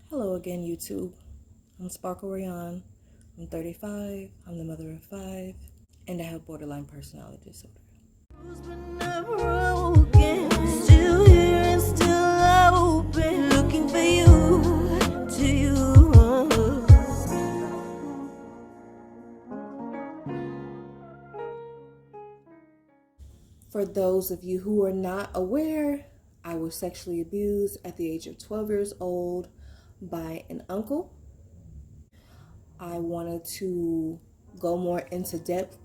Hello again, YouTube. I'm Sparkle Rayon. I'm 35. I'm the mother of 5, and I have borderline personality disorder. Still here and still open, looking for you, to you. For those of you who are not aware, I was sexually abused at the age of 12 years old by an uncle. I wanted to go more into depth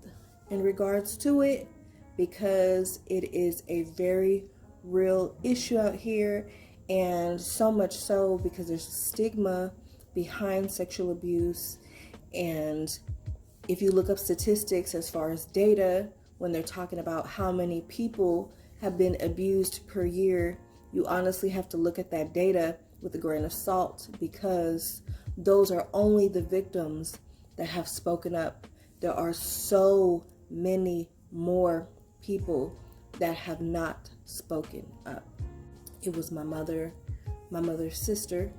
in regards to it because it is a very real issue out here, and so much so because there's stigma behind sexual abuse. And if you look up statistics as far as data, when they're talking about how many people have been abused per year, you honestly have to look at that data with a grain of salt, because those are only the victims that have spoken up. There are so many more people that have not spoken up. It was my mother, my mother's sister,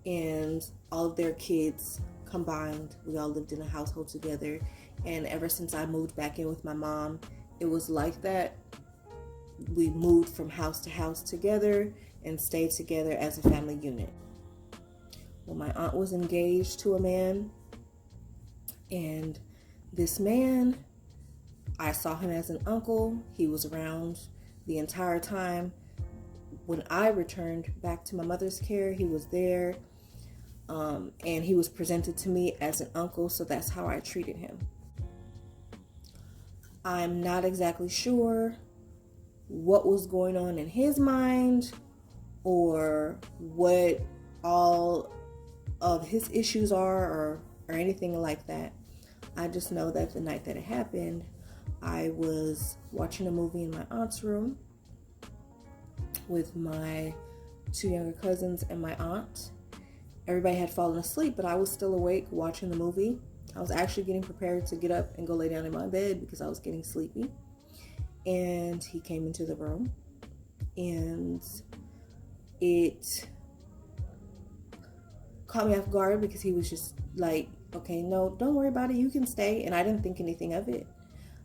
and all of their kids combined. We all lived in a household together, and ever since I moved back in with my mom, it was like that. We moved from house to house together and stayed together as a family unit. Well, my aunt was engaged to a man, and this man, I saw him as an uncle. He was around the entire time. When I returned back to my mother's care, he was there, and he was presented to me as an uncle, so that's how I treated him. I'm not exactly sure what was going on in his mind or what all of his issues are, or anything like that. I just know that the night that it happened, I was watching a movie in my aunt's room with my 2 younger cousins and my aunt. Everybody had fallen asleep, but I was still awake watching the movie. I was actually getting prepared to get up and go lay down in my bed because I was getting sleepy. And he came into the room, and it caught me off guard because he was just like, okay, no, don't worry about it, you can stay. And I didn't think anything of it.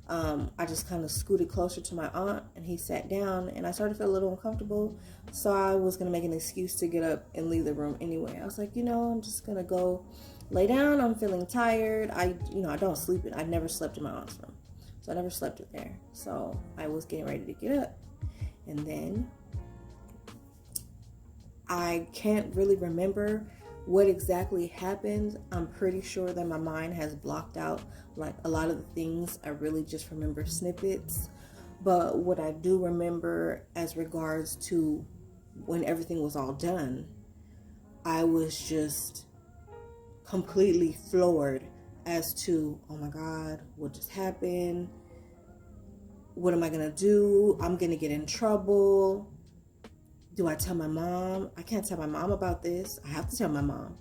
I just kind of scooted closer to my aunt, and he sat down, and I started to feel a little uncomfortable, so I was going to make an excuse to get up and leave the room anyway. I was like, I'm just going to go lay down. I'm feeling tired. I don't sleep I never slept in my aunt's room, so I never slept in there. So I was getting ready to get up, and then I can't really remember what exactly happened. I'm pretty sure that my mind has blocked out like a lot of the things. I really just remember snippets. But what I do remember as regards to when everything was all done, I was just completely floored as to, oh my God, what just happened? What am I gonna do? I'm gonna get in trouble. Do I tell my mom? I can't tell my mom about this. I have to tell my mom.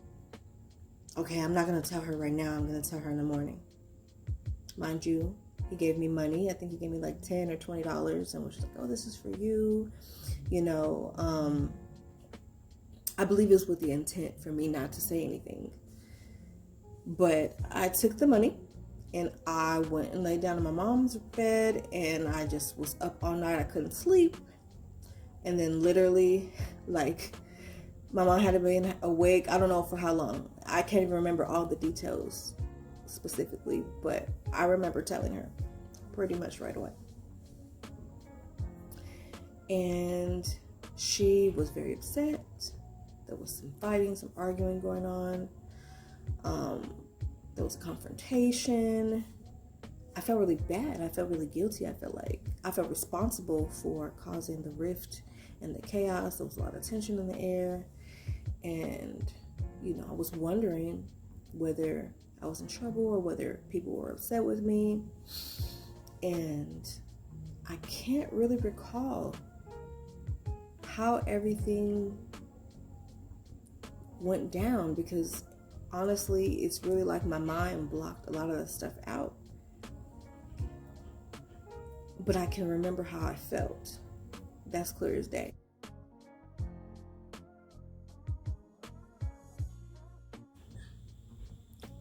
Okay, I'm not going to tell her right now. I'm going to tell her in the morning. Mind you, he gave me money. I think he gave me like $10 or $20 and was just like, oh, this is for you. I believe it was with the intent for me not to say anything. But I took the money and I went and laid down in my mom's bed, and I just was up all night. I couldn't sleep. And then literally, like, my mom had been awake, I don't know for how long. I can't even remember all the details specifically, but I remember telling her pretty much right away. And she was very upset. There was some fighting, some arguing going on. There was a confrontation. I felt really bad. I felt really guilty. I felt responsible for causing the rift and the chaos. There was a lot of tension in the air. And, I was wondering whether I was in trouble or whether people were upset with me. And I can't really recall how everything went down, because honestly, it's really like my mind blocked a lot of that stuff out. But I can remember how I felt. That's clear as day.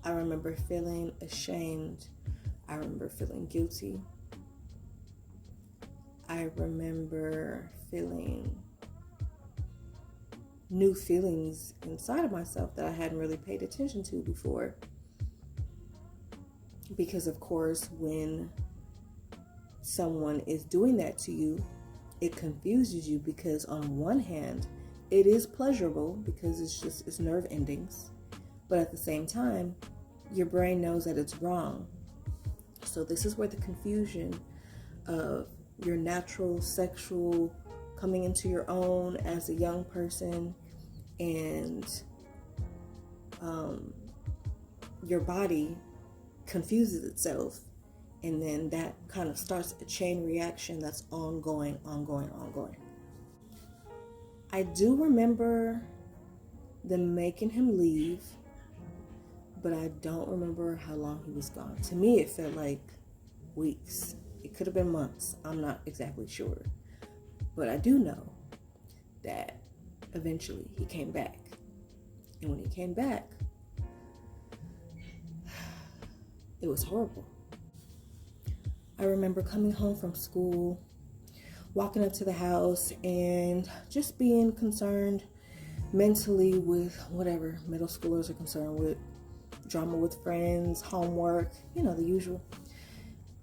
I remember feeling ashamed. I remember feeling guilty. I remember feeling new feelings inside of myself that I hadn't really paid attention to before. Because, of course, when someone is doing that to you, it confuses you, because on one hand, it is pleasurable because it's nerve endings. But at the same time, your brain knows that it's wrong. So this is where the confusion of your natural sexual coming into your own as a young person, and your body confuses itself, and then that kind of starts a chain reaction that's ongoing. I do remember them making him leave, but I don't remember how long he was gone. To me, it felt like weeks. It could have been months. I'm not exactly sure. But I do know that eventually he came back. And when he came back, it was horrible. I remember coming home from school, walking up to the house, and just being concerned mentally with whatever middle schoolers are concerned with. Drama with friends, homework, the usual.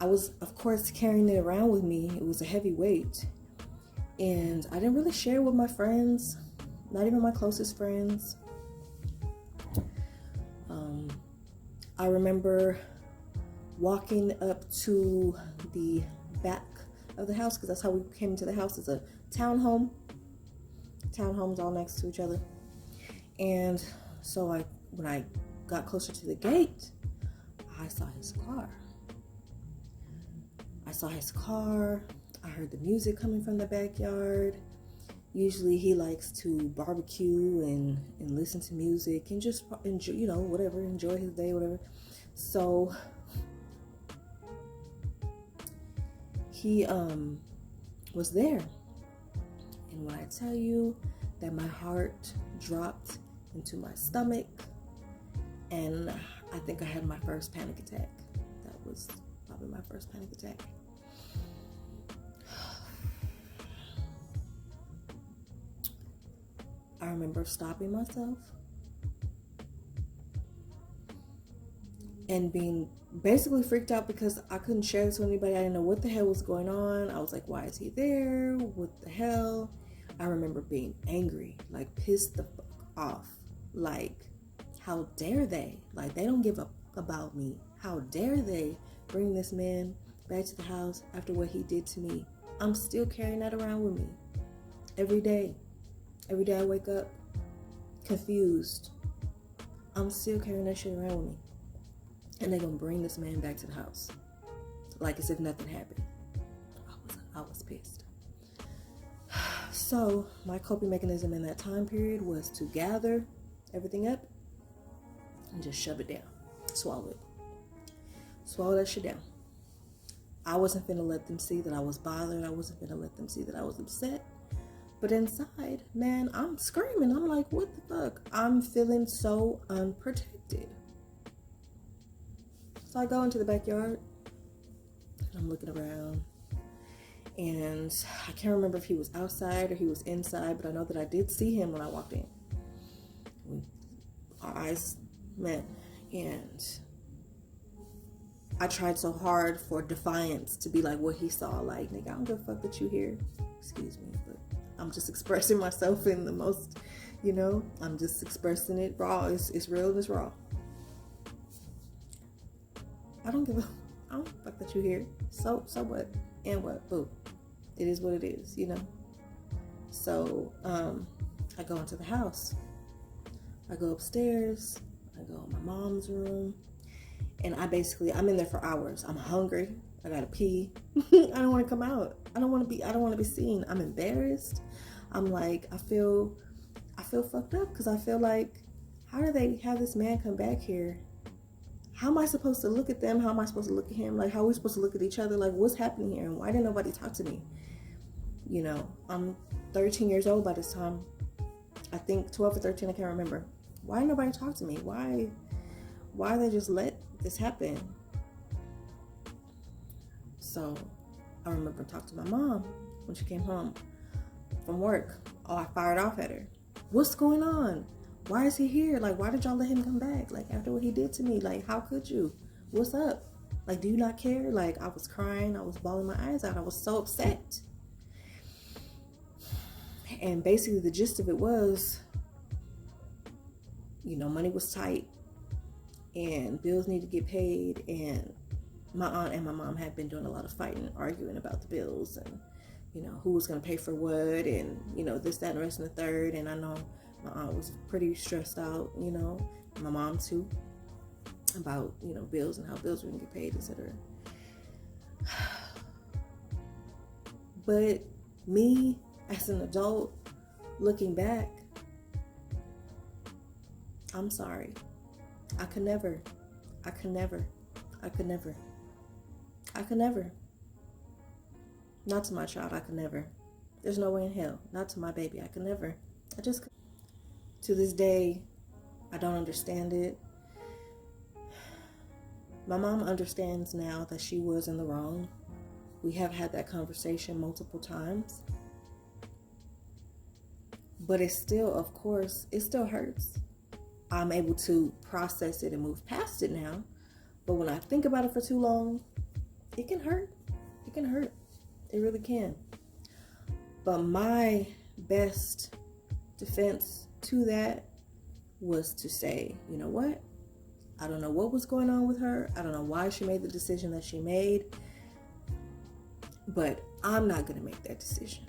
I was, of course, carrying it around with me. It was a heavy weight. And I didn't really share with my friends, not even my closest friends. I remember walking up to the back of the house, because that's how we came into the house. It's a townhome. Townhomes all next to each other. And so when I got closer to the gate, I saw his car. I heard the music coming from the backyard. Usually he likes to barbecue and listen to music and just enjoy, enjoy his day, whatever. So he was there. And when I tell you that my heart dropped into my stomach, and I think I had my first panic attack. That was probably my first panic attack. I remember stopping myself and being basically freaked out because I couldn't share this with anybody. I didn't know what the hell was going on. I was like, why is he there? What the hell? I remember being angry, like pissed the fuck off. Like, how dare they? Like, they don't give a about me. How dare they bring this man back to the house after what he did to me? I'm still carrying that around with me every day. Every day I wake up confused. I'm still carrying that shit around with me. And they're gonna bring this man back to the house like as if nothing happened. I was pissed. So my coping mechanism in that time period was to gather everything up and just shove it down. Swallow it. Swallow that shit down. I wasn't finna let them see that I was bothered. I wasn't finna let them see that I was upset. But inside, man, I'm screaming. I'm like, what the fuck? I'm feeling so unprotected. So I go into the backyard and I'm looking around. And I can't remember if he was outside or he was inside, but I know that I did see him when I walked in. Our eyes met, and I tried so hard for defiance to be like what he saw. Like, nigga, I don't give a fuck that you here. Excuse me, but I'm just expressing myself in the most, I'm just expressing it raw. It's real and it's raw. I don't fuck that you here. So what? And what? Boo. It is what it is, So, I go into the house. I go upstairs. I go in my mom's room. And I'm in there for hours. I'm hungry. I gotta pee. I don't want to come out. I don't want to be seen. I'm embarrassed. I'm like, I feel fucked up because I feel like, how do they have this man come back here? How am I supposed to look at them? How am I supposed to look at him? Like, how are we supposed to look at each other? Like, what's happening here? And why didn't nobody talk to me? I'm 13 years old by this time. I think 12 or 13, I can't remember. Why didn't nobody talk to me? Why Why they just let this happen? So I remember talking to my mom when she came home from work. Oh, I fired off at her. What's going on? Why is he here? Like, why did y'all let him come back? Like, after what he did to me, like, how could you? What's up? Like, do you not care? Like, I was crying. I was bawling my eyes out. I was so upset. And basically the gist of it was, money was tight and bills need to get paid. And my aunt and my mom had been doing a lot of fighting, arguing about the bills and, who was going to pay for what and, this, that, and the rest and the third. And I know my aunt was pretty stressed out, my mom too, about, bills and how bills were going to get paid, etc. But me as an adult looking back, I'm sorry. I could never. Not to my child, I could never. There's no way in hell. Not to my baby, I could never. To this day, I don't understand it. My mom understands now that she was in the wrong. We have had that conversation multiple times. But it still, of course, it still hurts. I'm able to process it and move past it now. But when I think about it for too long, it can hurt. It can hurt. It really can. But my best defense to that was to say, you know what? I don't know what was going on with her. I don't know why she made the decision that she made. But I'm not going to make that decision.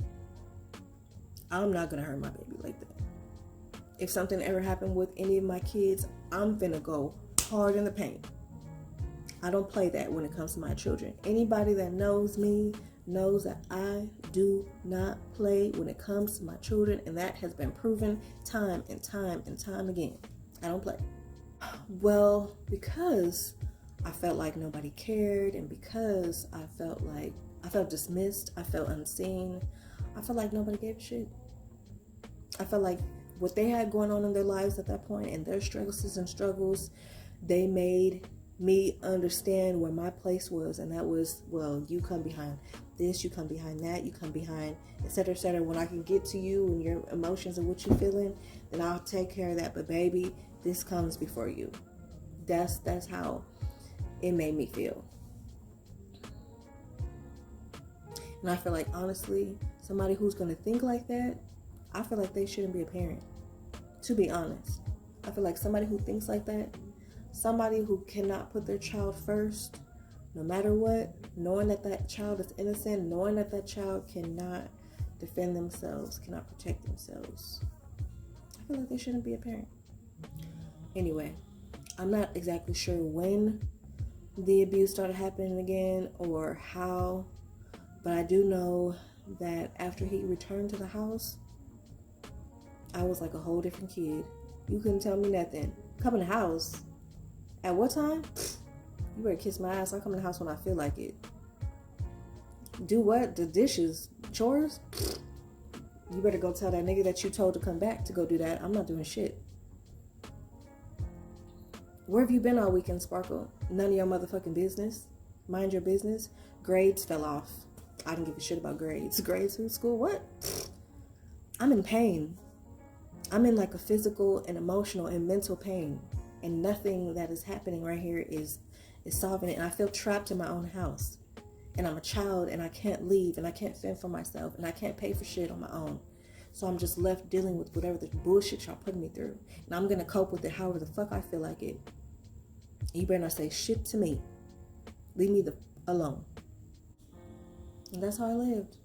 I'm not going to hurt my baby like that. If something ever happened with any of my kids, I'm finna go hard in the paint. I don't play that when it comes to my children. Anybody that knows me knows that I do not play when it comes to my children, and that has been proven time and time and time again. I don't play. Well, because I felt like nobody cared, and because I felt dismissed, I felt unseen, I felt like nobody gave a shit. I felt like what they had going on in their lives at that point and their struggles, they made me understand where my place was. And that was, well, you come behind this, you come behind that, you come behind, etc., etc. When I can get to you and your emotions and what you're feeling, then I'll take care of that. But baby, this comes before you. That's how it made me feel. And I feel like, honestly, somebody who's going to think like that, I feel like they shouldn't be a parent. To be honest, I feel like somebody who thinks like that, somebody who cannot put their child first, no matter what, knowing that that child is innocent, knowing that that child cannot defend themselves, cannot protect themselves, I feel like they shouldn't be a parent. Anyway, I'm not exactly sure when the abuse started happening again or how, but I do know that after he returned to the house, I was like a whole different kid. You couldn't tell me nothing. Come in the house. At what time? You better kiss my ass. I come in the house when I feel like it. Do what? The dishes? Chores? You better go tell that nigga that you told to come back to go do that. I'm not doing shit. Where have you been all weekend, Sparkle? None of your motherfucking business. Mind your business. Grades fell off. I didn't give a shit about grades. Grades in school? What? I'm in pain. I'm in like a physical and emotional and mental pain. And nothing that is happening right here is solving it. And I feel trapped in my own house. And I'm a child and I can't leave and I can't fend for myself and I can't pay for shit on my own. So I'm just left dealing with whatever the bullshit y'all putting me through. And I'm going to cope with it however the fuck I feel like it. You better not say shit to me. Leave me alone. And that's how I lived.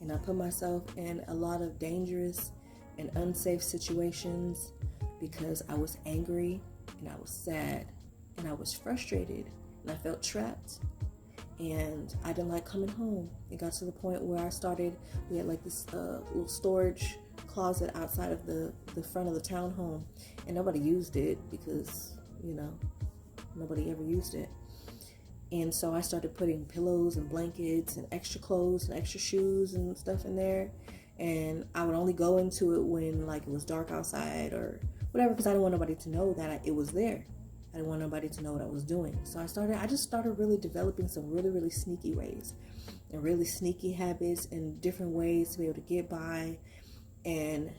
And I put myself in a lot of dangerous and unsafe situations because I was angry and I was sad and I was frustrated and I felt trapped and I didn't like coming home. It got to the point where we had like this little storage closet outside of the front of the townhome, and nobody used it because, nobody ever used it. And so I started putting pillows and blankets and extra clothes and extra shoes and stuff in there. And I would only go into it when like it was dark outside or whatever, because I didn't want nobody to know that it was there. I didn't want nobody to know what I was doing. So I just started really developing some really, really sneaky ways and really sneaky habits and different ways to be able to get by. And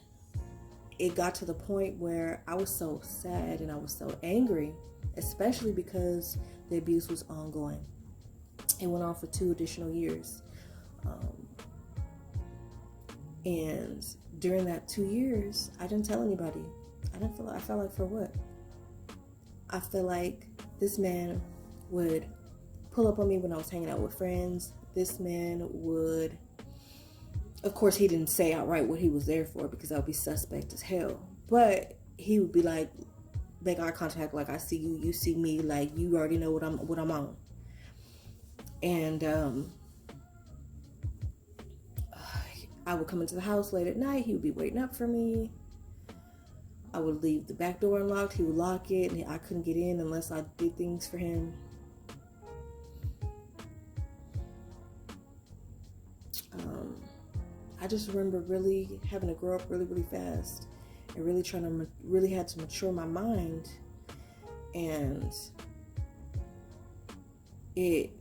it got to the point where I was so sad and I was so angry, especially because the abuse was ongoing. It went on for 2 additional years. And during that 2 years, I didn't tell anybody. I felt like, for what? I feel like this man would pull up on me when I was hanging out with friends. This man would, of course, he didn't say outright what he was there for, because that would be suspect as hell. But he would be like, make eye contact, like, I see you, you see me, like, you already know what I'm on. And I would come into the house late at night. He would be waiting up for me. I would leave the back door unlocked. He would lock it, and I couldn't get in unless I did things for him. I just remember really having to grow up really, really fast, and really had to mature my mind. And it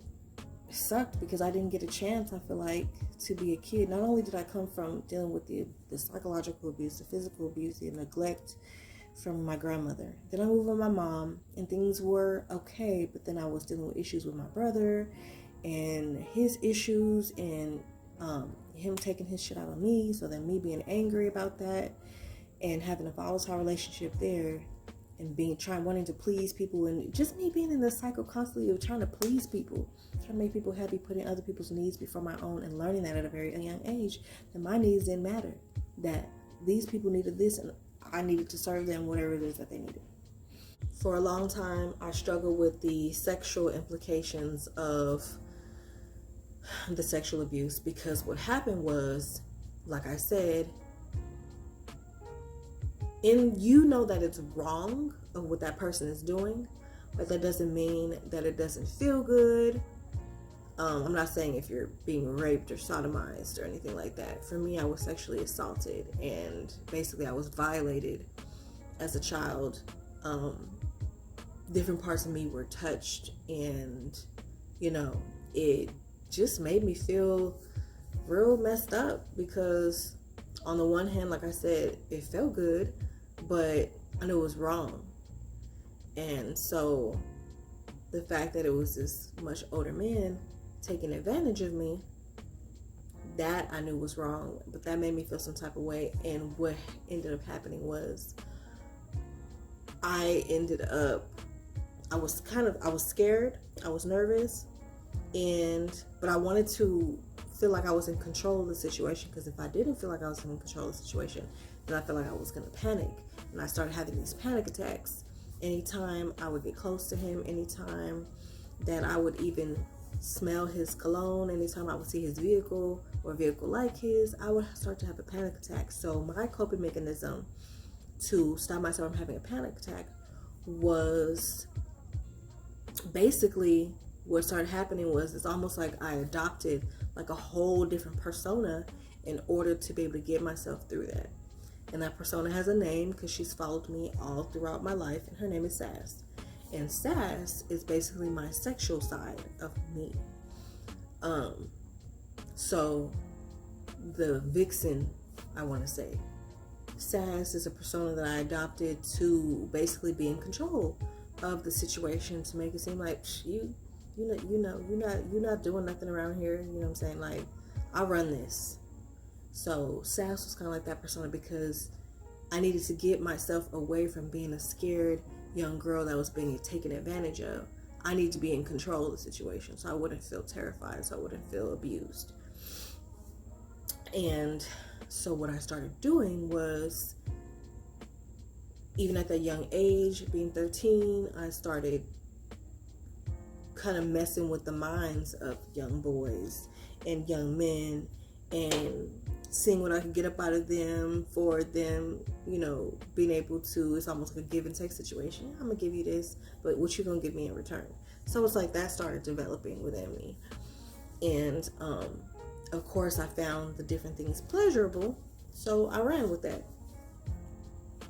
sucked because I didn't get a chance, I feel like, to be a kid. Not only did I come from dealing with the psychological abuse, the physical abuse, the neglect from my grandmother. Then I moved with my mom, and things were okay, but then I was dealing with issues with my brother and his issues, and him taking his shit out on me, so then me being angry about that and having a volatile relationship there, and wanting to please people, and just me being in the cycle constantly of trying to please people, trying to make people happy, putting other people's needs before my own, and learning that at a very young age, that my needs didn't matter, that these people needed this and I needed to serve them whatever it is that they needed. For a long time, I struggled with the sexual implications of the sexual abuse, because what happened was, like I said, you know that it's wrong of what that person is doing, but that doesn't mean that it doesn't feel good. I'm not saying if you're being raped or sodomized or anything like that. For me, I was sexually assaulted, and basically I was violated as a child. Different parts of me were touched, and it just made me feel real messed up, because on the one hand, like I said, it felt good, but I knew it was wrong. And so the fact that it was this much older man taking advantage of me, that I knew was wrong, but that made me feel some type of way. And what ended up happening was I was scared, I was nervous, but I wanted to feel like I was in control of the situation, because if I didn't feel like I was in control of the situation, then I felt like I was going to panic. And I started having these panic attacks anytime I would get close to him, anytime that I would even smell his cologne, anytime I would see his vehicle or a vehicle like his, I would start to have a panic attack. So my coping mechanism to stop myself from having a panic attack was basically, what started happening was, it's almost like I adopted like a whole different persona in order to be able to get myself through that. And that persona has a name, because she's followed me all throughout my life, and her name is Sass. And Sass is basically my sexual side of me. So the vixen, I want to say, Sass is a persona that I adopted to basically be in control of the situation, to make it seem like you're not doing nothing around here. You know what I'm saying? Like, I run this. So Sass was kind of like that persona, because I needed to get myself away from being a scared young girl that was being taken advantage of. I need to be in control of the situation, so I wouldn't feel terrified, so I wouldn't feel abused. And so what I started doing was, even at that young age, being 13, I started kind of messing with the minds of young boys and young men, and seeing what I could get up out of them for them, being able to, it's almost like a give and take situation. I'm gonna give you this, but what you gonna give me in return? So it's like that started developing within me. And of course I found the different things pleasurable, so I ran with that.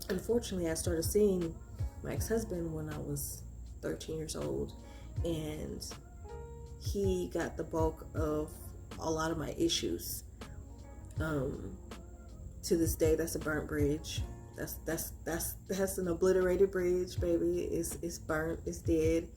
Unfortunately, I started seeing my ex-husband when I was 13 years old, and he got the bulk of a lot of my issues. To this day, that's a burnt bridge. That's an obliterated bridge, baby. It's burnt. It's dead.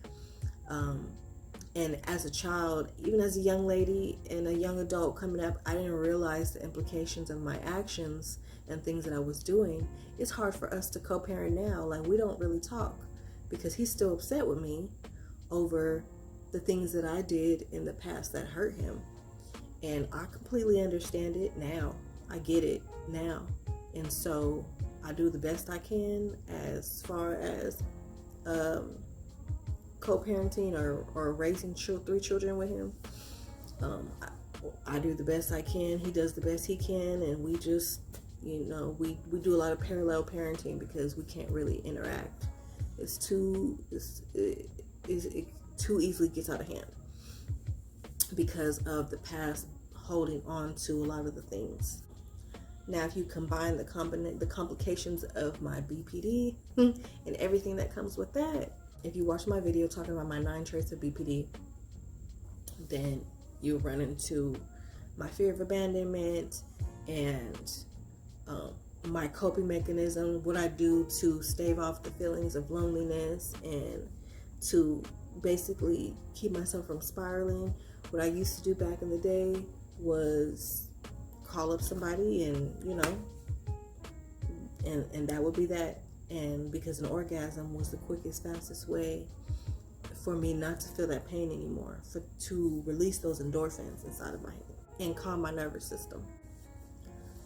And as a child, even as a young lady and a young adult coming up, I didn't realize the implications of my actions and things that I was doing. It's hard for us to co-parent now. Like, we don't really talk because he's still upset with me over the things that I did in the past that hurt him. And I completely understand it now. I get it now. And so I do the best I can as far as co-parenting or raising 3 children with him. I do the best I can. He does the best he can. And we just, we do a lot of parallel parenting because we can't really interact. It too easily gets out of hand because of the past holding on to a lot of the things. Now, if you combine the complications of my BPD and everything that comes with that, if you watch my video talking about my 9 traits of BPD, then you'll run into my fear of abandonment and my coping mechanism, what I do to stave off the feelings of loneliness and to basically keep myself from spiraling. What I used to do back in the day was call up somebody and and that would be that. And because an orgasm was the quickest, fastest way for me not to feel that pain anymore, to release those endorphins inside of my head and calm my nervous system.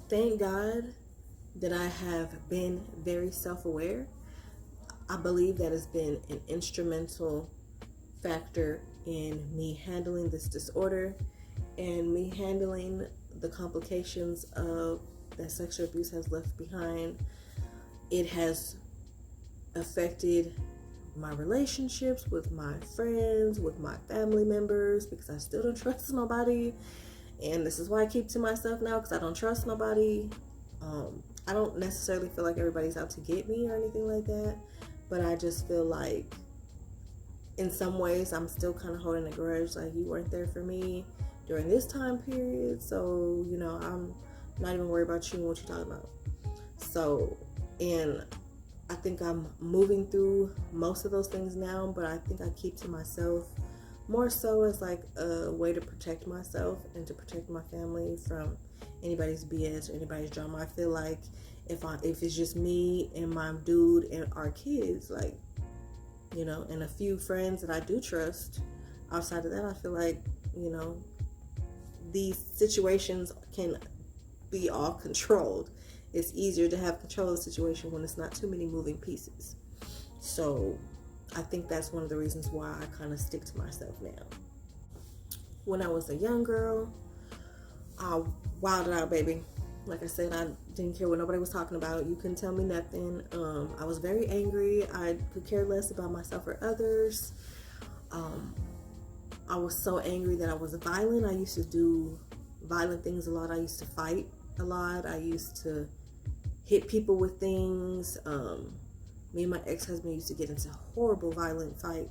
Thank God that I have been very self-aware. I believe that has been an instrumental factor in me handling this disorder and me handling the complications of that sexual abuse has left behind. It has affected my relationships with my friends, with my family members, because I still don't trust nobody. And this is why I keep to myself now, because I don't trust nobody. I don't necessarily feel like everybody's out to get me or anything like that, but I just feel like in some ways I'm still kind of holding a grudge, like you weren't there for me during this time period, so I'm not even worried about you and what you're talking about. So, and I think I'm moving through most of those things now, but I think I keep to myself more so as like a way to protect myself and to protect my family from anybody's BS or anybody's drama. I feel like if it's just me and my dude and our kids, like, and a few friends that I do trust, outside of that, I feel like, these situations can be all controlled. It's easier to have control of the situation when it's not too many moving pieces. So I think that's one of the reasons why I kind of stick to myself now. When I was a young girl, I wilded out, baby. Like I said, I didn't care what nobody was talking about. You couldn't tell me nothing. I was very angry. I could care less about myself or others. I was so angry that I was violent. I used to do violent things a lot. I used to fight a lot. I used to hit people with things. Me and my ex-husband used to get into horrible violent fight,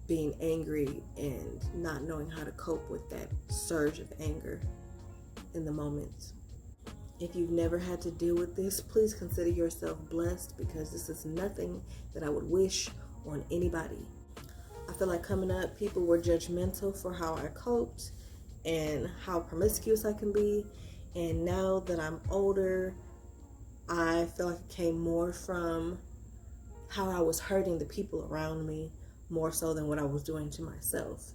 being angry and not knowing how to cope with that surge of anger in the moment. If you've never had to deal with this, please consider yourself blessed, because this is nothing that I would wish on anybody. I feel like coming up, people were judgmental for how I coped and how promiscuous I can be. And now that I'm older, I feel like it came more from how I was hurting the people around me more so than what I was doing to myself.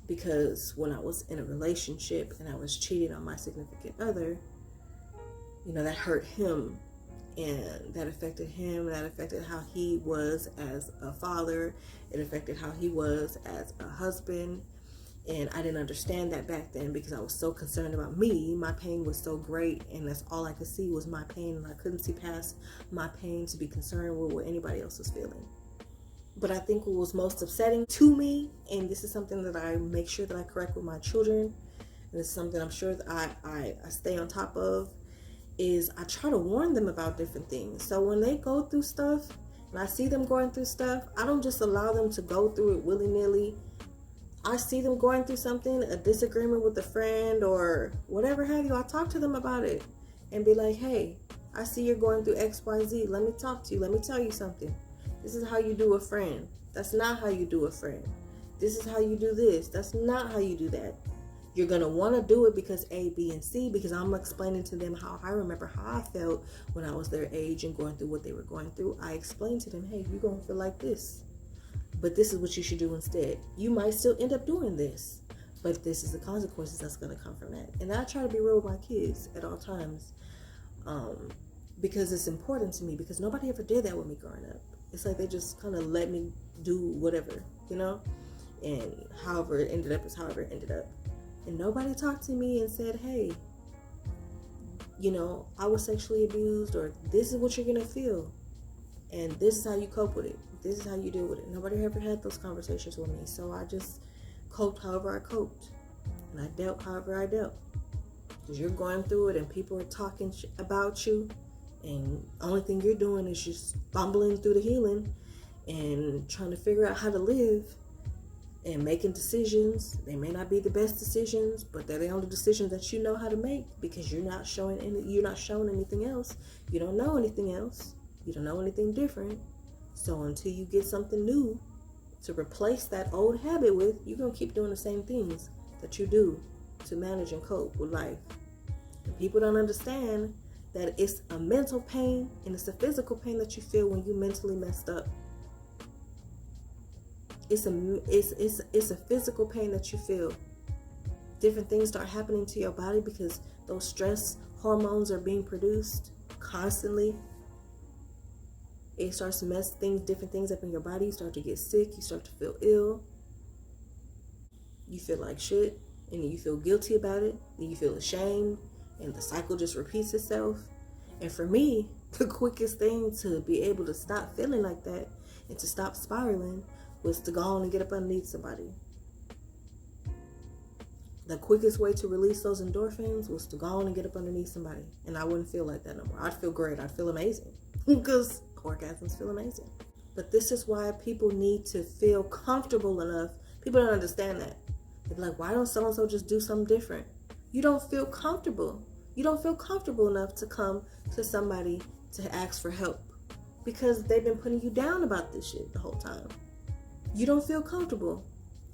Because when I was in a relationship and I was cheating on my significant other, that hurt him, and that affected him. That affected how he was as a father. It affected how he was as a husband. And I didn't understand that back then because I was so concerned about me. My pain was so great, and that's all I could see was my pain, and I couldn't see past my pain to be concerned with what anybody else was feeling. But I think what was most upsetting to me, and this is something that I make sure that I correct with my children, and it's something I'm sure that I stay on top of, is I try to warn them about different things. So when they go through stuff, When I see them going through stuff, I don't just allow them to go through it willy-nilly. I see them going through something, a disagreement with a friend or whatever have you. I talk to them about it and be like, hey, I see you're going through XYZ. Let me talk to you. Let me tell you something. This is how you do a friend. That's not how you do a friend. This is how you do this. That's not how you do that. You're going to want to do it because A, B, and C, because I'm explaining to them how I remember how I felt when I was their age and going through what they were going through. I explained to them, hey, you're going to feel like this, but this is what you should do instead. You might still end up doing this, but this is the consequences that's going to come from that. And I try to be real with my kids at all times, because it's important to me, because nobody ever did that with me growing up. It's like they just kind of let me do whatever, you know, and however it ended up is however it ended up. And nobody talked to me and said, hey, you know, I was sexually abused, or this is what you're going to feel, and this is how you cope with it. This is how you deal with it. Nobody ever had those conversations with me. So I just coped however I coped, and I dealt however I dealt. Because you're going through it and people are talking about you, and the only thing you're doing is just fumbling through the healing and trying to figure out how to live and making decisions. They may not be the best decisions, but they're the only decisions that you know how to make, because you're not showing anything else. You don't know anything else. You don't know anything different. So until you get something new to replace that old habit with, you're going to keep doing the same things that you do to manage and cope with life. And people don't understand that it's a mental pain and it's a physical pain that you feel when you mentally messed up. It's a physical pain that you feel. Different things start happening to your body because those stress hormones are being produced constantly. It starts to mess different things up in your body. You start to get sick. You start to feel ill. You feel like shit, and then you feel guilty about it. Then you feel ashamed, and the cycle just repeats itself. And for me, the quickest thing to be able to stop feeling like that and to stop spiraling was to go on and get up underneath somebody. The quickest way to release those endorphins was to go on and get up underneath somebody. And I wouldn't feel like that no more. I'd feel great. I'd feel amazing. Because orgasms feel amazing. But this is why people need to feel comfortable enough. People don't understand that. They're like, why don't so-and-so just do something different? You don't feel comfortable. You don't feel comfortable enough to come to somebody to ask for help, because they've been putting you down about this shit the whole time. You don't feel comfortable,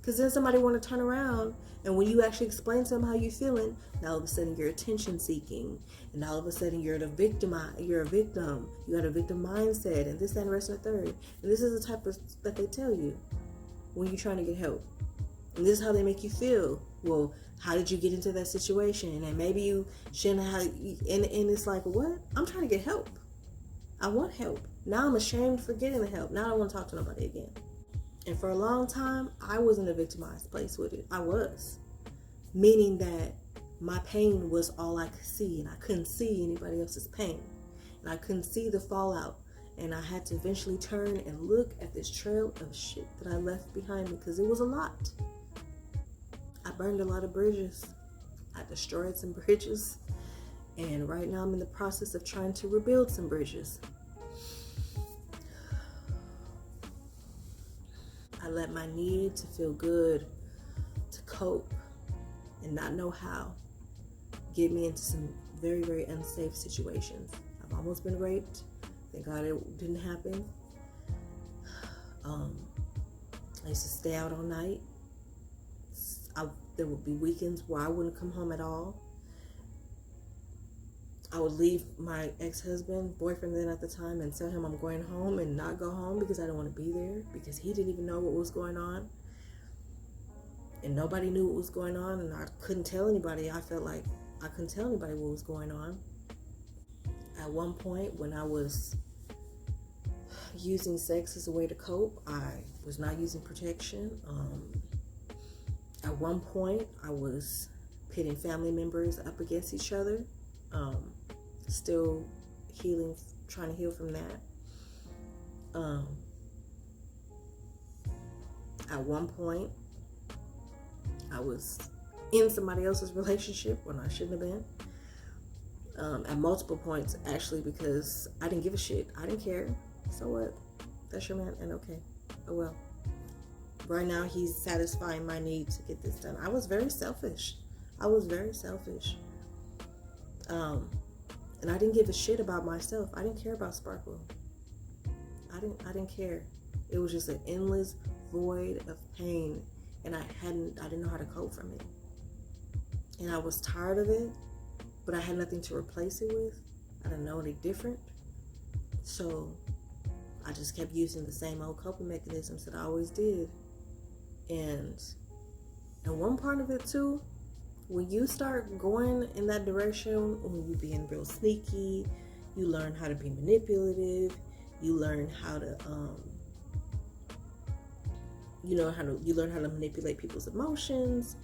because then somebody want to turn around, and when you actually explain to them how you're feeling, now all of a sudden you're attention seeking, and all of a sudden you're a victim, you got a victim mindset, and this, that, and the rest of the third. And this is the type of that they tell you when you're trying to get help. And this is how they make you feel. Well, how did you get into that situation? And maybe you shouldn't have, and it's like, what? I'm trying to get help. I want help. Now I'm ashamed for getting the help. Now I don't want to talk to nobody again. And for a long time, I was in a victimized place with it. I was. Meaning that my pain was all I could see, and I couldn't see anybody else's pain. And I couldn't see the fallout. And I had to eventually turn and look at this trail of shit that I left behind me, because it was a lot. I burned a lot of bridges. I destroyed some bridges. And right now I'm in the process of trying to rebuild some bridges. I let my need to feel good, to cope, and not know how, get me into some very, very unsafe situations. I've almost been raped. Thank God it didn't happen. I used to stay out all night. There would be weekends where I wouldn't come home at all. I would leave my ex-husband, boyfriend then at the time, and tell him I'm going home and not go home because I didn't want to be there, because he didn't even know what was going on. And nobody knew what was going on, and I couldn't tell anybody. I felt like I couldn't tell anybody what was going on. At one point, when I was using sex as a way to cope, I was not using protection. At one point, I was pitting family members up against each other. Still healing, trying to heal from that. At one point, I was in somebody else's relationship when I shouldn't have been. At multiple points, actually, because I didn't give a shit. I didn't care. So what? That's your man? And okay. Oh well. Right now he's satisfying my need to get this done. I was very selfish. And I didn't give a shit about myself. I didn't care about Sparkle. I didn't care. It was just an endless void of pain, and I didn't know how to cope from it. And I was tired of it, but I had nothing to replace it with. I didn't know any different. So I just kept using the same old coping mechanisms that I always did. And one part of it too, when you start going in that direction, when you being real sneaky, you learn how to be manipulative, you learn how to you learn how to manipulate people's emotions.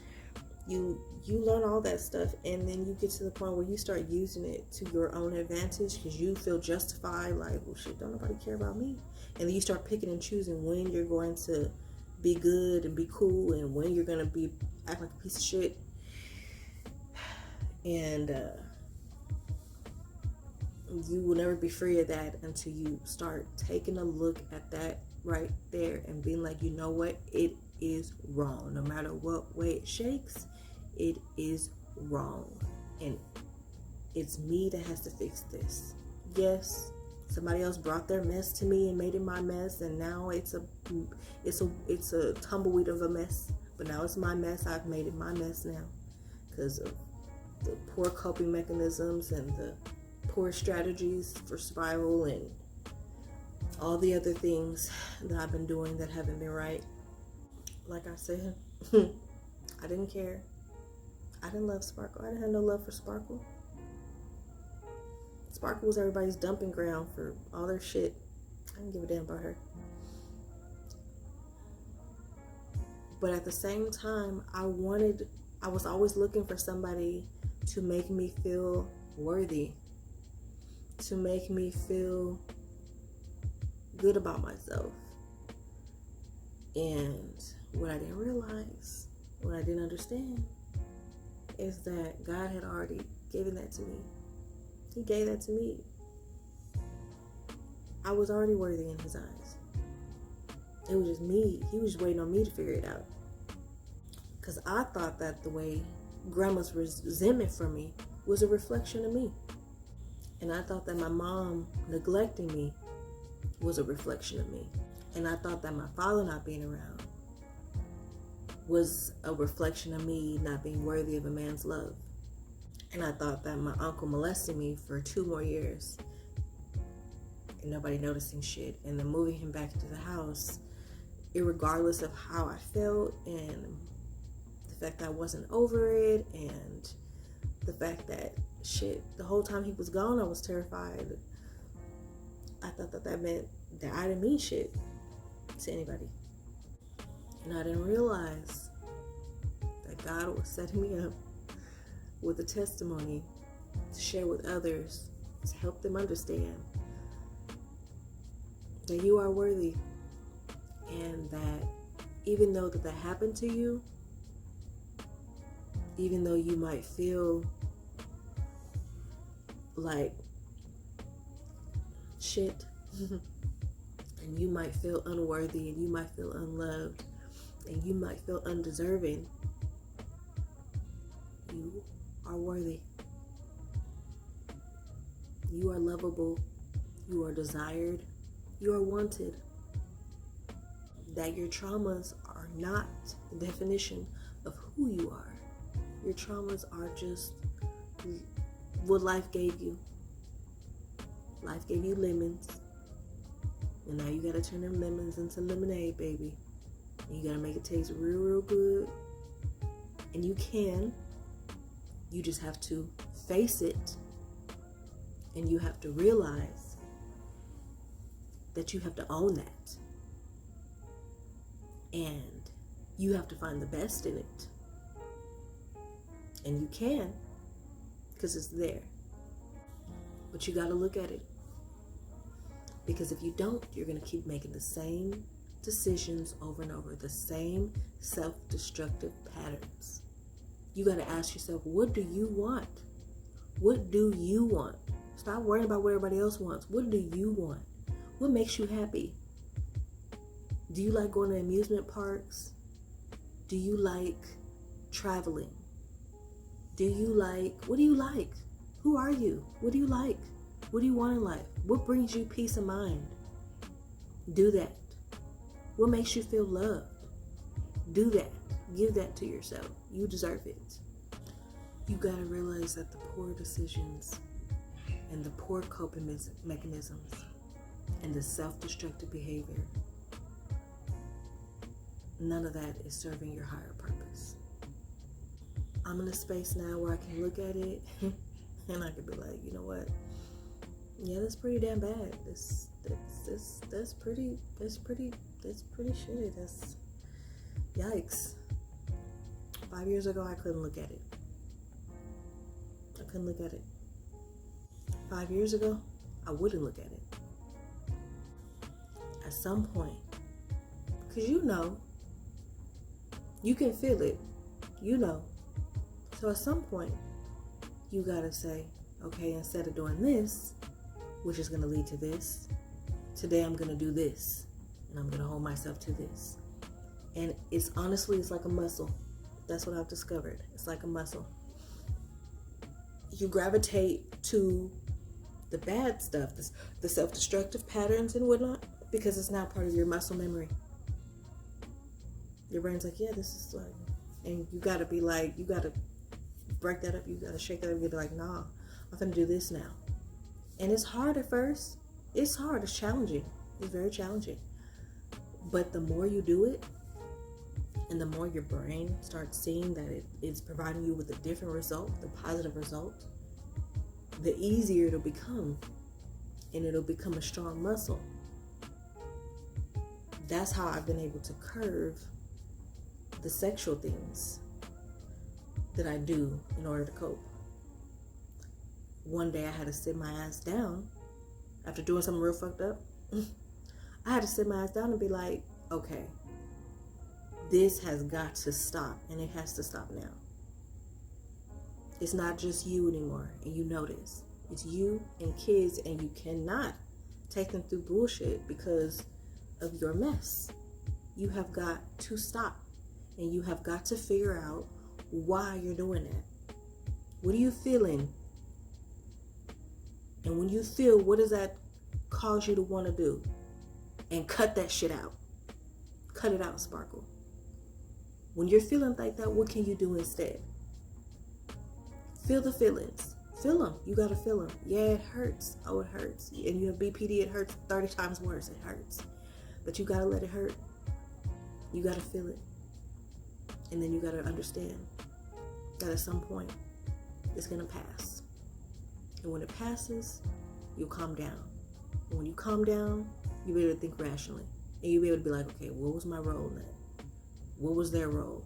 You learn all that stuff, and then you get to the point where you start using it to your own advantage because you feel justified, like, well, shit, don't nobody care about me. And then you start picking and choosing when you're going to be good and be cool and when you're going to be act like a piece of shit. And you will never be free of that until you start taking a look at that right there and being like, you know what, it is wrong. No matter what way it shakes, it is wrong, and it's me that has to fix this. Yes, somebody else brought their mess to me and made it my mess, and now it's a tumbleweed of a mess. But now it's my mess. I've made it my mess now because of the poor coping mechanisms and the poor strategies for survival and all the other things that I've been doing that haven't been right. Like I said, I didn't care. I didn't love Sparkle. I didn't have no love for Sparkle. Sparkle was everybody's dumping ground for all their shit. I didn't give a damn about her. But at the same time, I was always looking for somebody to make me feel worthy, to make me feel good about myself. And what I didn't realize, what I didn't understand, is that God had already given that to me. He gave that to me. I was already worthy in his eyes. It was just me. He was just waiting on me to figure it out. Because I thought that the way grandma's resentment for me was a reflection of me. And I thought that my mom neglecting me was a reflection of me. And I thought that my father not being around was a reflection of me not being worthy of a man's love. And I thought that my uncle molested me for 2 more years and nobody noticing shit. And then moving him back into the house, irregardless of how I felt and the fact that I wasn't over it and the fact that shit, the whole time he was gone, I was terrified. I thought that meant that I didn't mean shit to anybody. And I didn't realize that God was setting me up with a testimony to share with others, to help them understand that you are worthy, and that even though that happened to you, even though you might feel like shit and you might feel unworthy and you might feel unloved and you might feel undeserving, you are worthy. You are lovable. You are desired. You are wanted. That your traumas are not the definition of who you are. Your traumas are just what life gave you. Life gave you lemons. And now you gotta turn them lemons into lemonade, baby. And you gotta make it taste real, real good. And you can. You just have to face it. And you have to realize that you have to own that. And you have to find the best in it. And you can, because it's there. But you gotta look at it. Because if you don't, you're gonna keep making the same decisions over and over, the same self-destructive patterns. You gotta ask yourself, what do you want? What do you want? Stop worrying about what everybody else wants. What do you want? What makes you happy? Do you like going to amusement parks? Do you like traveling? What do you like? Who are you? What do you like? What do you want in life? What brings you peace of mind? Do that. What makes you feel loved? Do that. Give that to yourself. You deserve it. You gotta realize that the poor decisions and the poor coping mechanisms and the self-destructive behavior, none of that is serving your higher purpose. I'm in a space now where I can look at it and I can be like, you know what? Yeah, that's pretty damn bad. That's pretty shitty. That's yikes. 5 years ago, I couldn't look at it. 5 years ago, I wouldn't look at it. At some point, because you can feel it, So at some point, you gotta say, okay, instead of doing this, which is gonna lead to this, today I'm gonna do this, and I'm gonna hold myself to this. And it's like a muscle. That's what I've discovered. It's like a muscle. You gravitate to the bad stuff, the self-destructive patterns and whatnot, because it's now part of your muscle memory. Your brain's like, yeah, this is like, and you gotta be like, you gotta break that up, you gotta shake that up, you gotta be like, nah, I'm gonna do this now. And it's hard at first. It's hard, it's challenging. It's very challenging. But the more you do it, and the more your brain starts seeing that it's providing you with a different result, the positive result, the easier it'll become. And it'll become a strong muscle. That's how I've been able to curve the sexual things that I do in order to cope. One day I had to sit my ass down after doing something real fucked up. I had to sit my ass down and be like, okay, this has got to stop, and it has to stop now. It's not just you anymore, and you know this. It's you and kids, and you cannot take them through bullshit because of your mess. You have got to stop, and you have got to figure out why you're doing that. What are you feeling? And when you feel, what does that cause you to want to do? And cut that shit out. Cut it out, Sparkle. When you're feeling like that, what can you do instead? Feel the feelings. Feel them. You gotta feel them. Yeah, it hurts. Oh, it hurts. And you have BPD, it hurts 30 times worse. It hurts. But you gotta let it hurt. You gotta feel it. And then you gotta understand that at some point, it's gonna pass. And when it passes, you'll calm down. And when you calm down, you'll be able to think rationally. And you'll be able to be like, okay, what was my role in that? What was their role?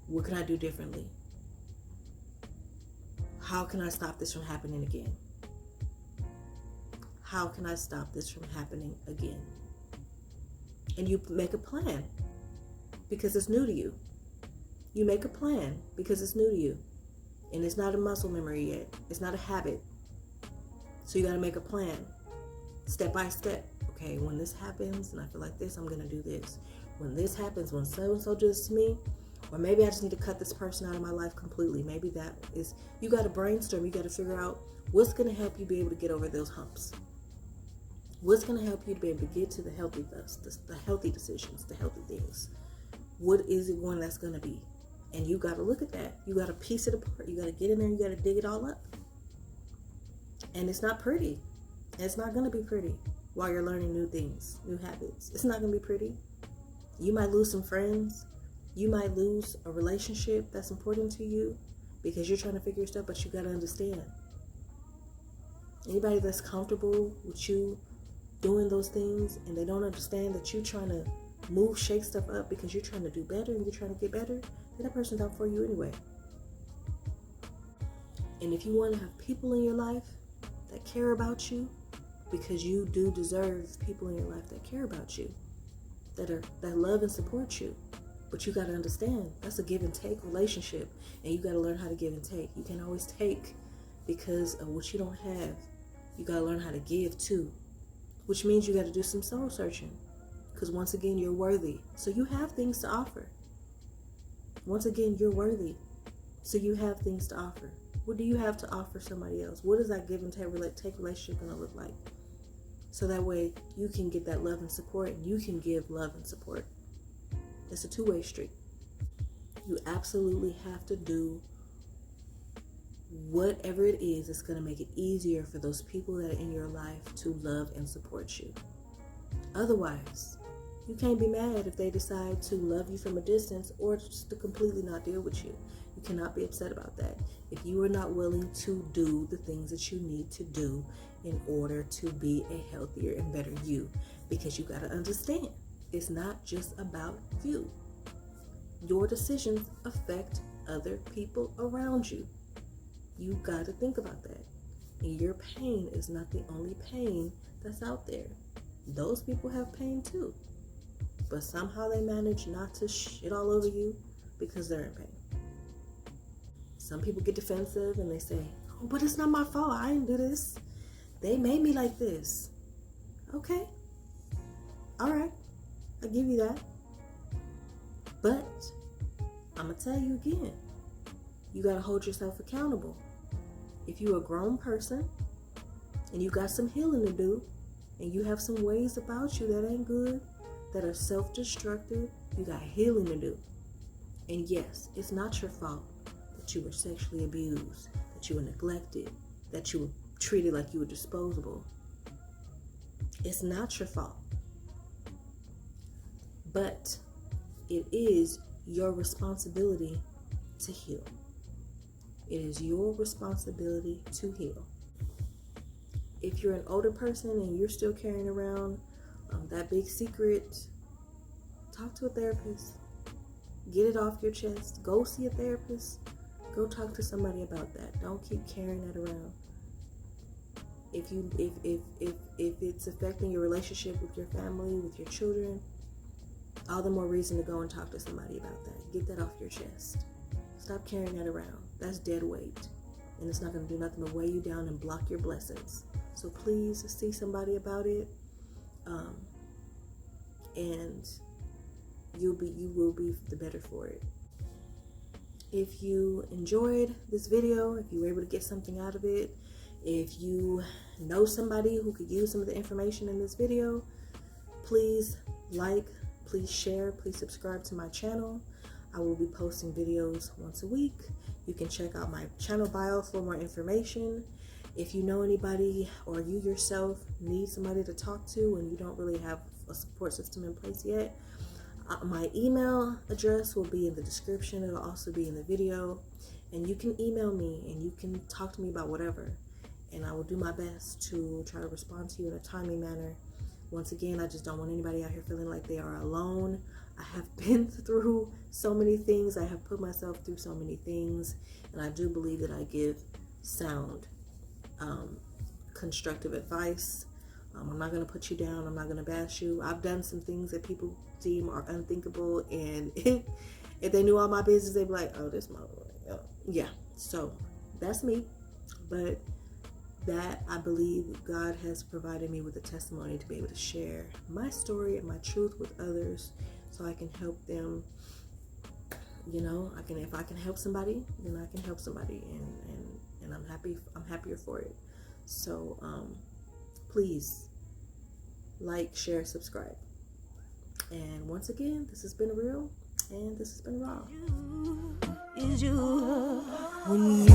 What can I do differently? How can I stop this from happening again? How can I stop this from happening again? And you make a plan because it's new to you. You make a plan because it's new to you. And it's not a muscle memory yet. It's not a habit. So you got to make a plan, step by step. Okay, when this happens and I feel like this, I'm going to do this. When this happens, when so-and-so does this to me, or maybe I just need to cut this person out of my life completely. Maybe that is, you got to brainstorm. You got to figure out what's going to help you be able to get over those humps. What's going to help you to be able to get to the healthy decisions, the healthy things. What is it one that's going to be? And you got to look at that. You got to piece it apart. You got to get in there. You got to dig it all up. And it's not pretty. It's not going to be pretty while you're learning new things, new habits. It's not going to be pretty. You might lose some friends. You might lose a relationship that's important to you because you're trying to figure stuff, but you got to understand. Anybody that's comfortable with you doing those things and they don't understand that you're trying to shake stuff up because you're trying to do better and you're trying to get better, then that person's out for you anyway. And if you want to have people in your life that care about you, because you do deserve people in your life that care about you, that love and support you. But you got to understand, that's a give and take relationship, and you got to learn how to give and take. You can't always take because of what you don't have. You got to learn how to give too, which means you got to do some soul searching. Because once again, you're worthy. So you have things to offer. Once again, you're worthy. So you have things to offer. What do you have to offer somebody else? What is that give and take relationship going to look like? So that way you can get that love and support, and you can give love and support. It's a two-way street. You absolutely have to do whatever it is that's going to make it easier for those people that are in your life to love and support you. Otherwise, you can't be mad if they decide to love you from a distance or just to completely not deal with you. You cannot be upset about that. If you are not willing to do the things that you need to do in order to be a healthier and better you, because you got to understand, it's not just about you. Your decisions affect other people around you. You got to think about that. And your pain is not the only pain that's out there. Those people have pain too. But somehow they manage not to shit all over you because they're in pain. Some people get defensive and they say, oh, but it's not my fault. I didn't do this. They made me like this. Okay. All right. I give you that. But I'm going to tell you again, you got to hold yourself accountable. If you're a grown person and you got some healing to do and you have some ways about you that ain't good, that are self-destructive, you got healing to do. And yes, it's not your fault that you were sexually abused, that you were neglected, that you were treated like you were disposable. It's not your fault. But it is your responsibility to heal. It is your responsibility to heal. If you're an older person and you're still carrying around that big secret, talk to a therapist. Get it off your chest. Go see a therapist. Go talk to somebody about that. Don't keep carrying that around. If it's affecting your relationship with your family, with your children, all the more reason to go and talk to somebody about that. Get that off your chest. Stop carrying that around. That's dead weight. And it's not going to do nothing but weigh you down and block your blessings. So please see somebody about it. And you will be the better for it. If you enjoyed this video, if you were able to get something out of it, if you know somebody who could use some of the information in this video, please like, please share, please subscribe to my channel. I will be posting videos once a week. You can check out my channel bio for more information. If you know anybody or you yourself need somebody to talk to and you don't really have a support system in place yet, my email address will be in the description. It'll also be in the video. And you can email me and you can talk to me about whatever. And I will do my best to try to respond to you in a timely manner. Once again, I just don't want anybody out here feeling like they are alone. I have been through so many things. I have put myself through so many things. And I do believe that I give sound, constructive advice. I'm not going to put you down. I'm not going to bash you. I've done some things that people deem are unthinkable. And if they knew all my business, they'd be like, oh, this motherfucker. Yeah. So that's me. But that I believe God has provided me with a testimony to be able to share my story and my truth with others, so I can help them. You know, if I can help somebody, then I can help somebody, and I'm happier for it. So please like, share, subscribe. And once again, this has been real, and this has been raw. Is you when you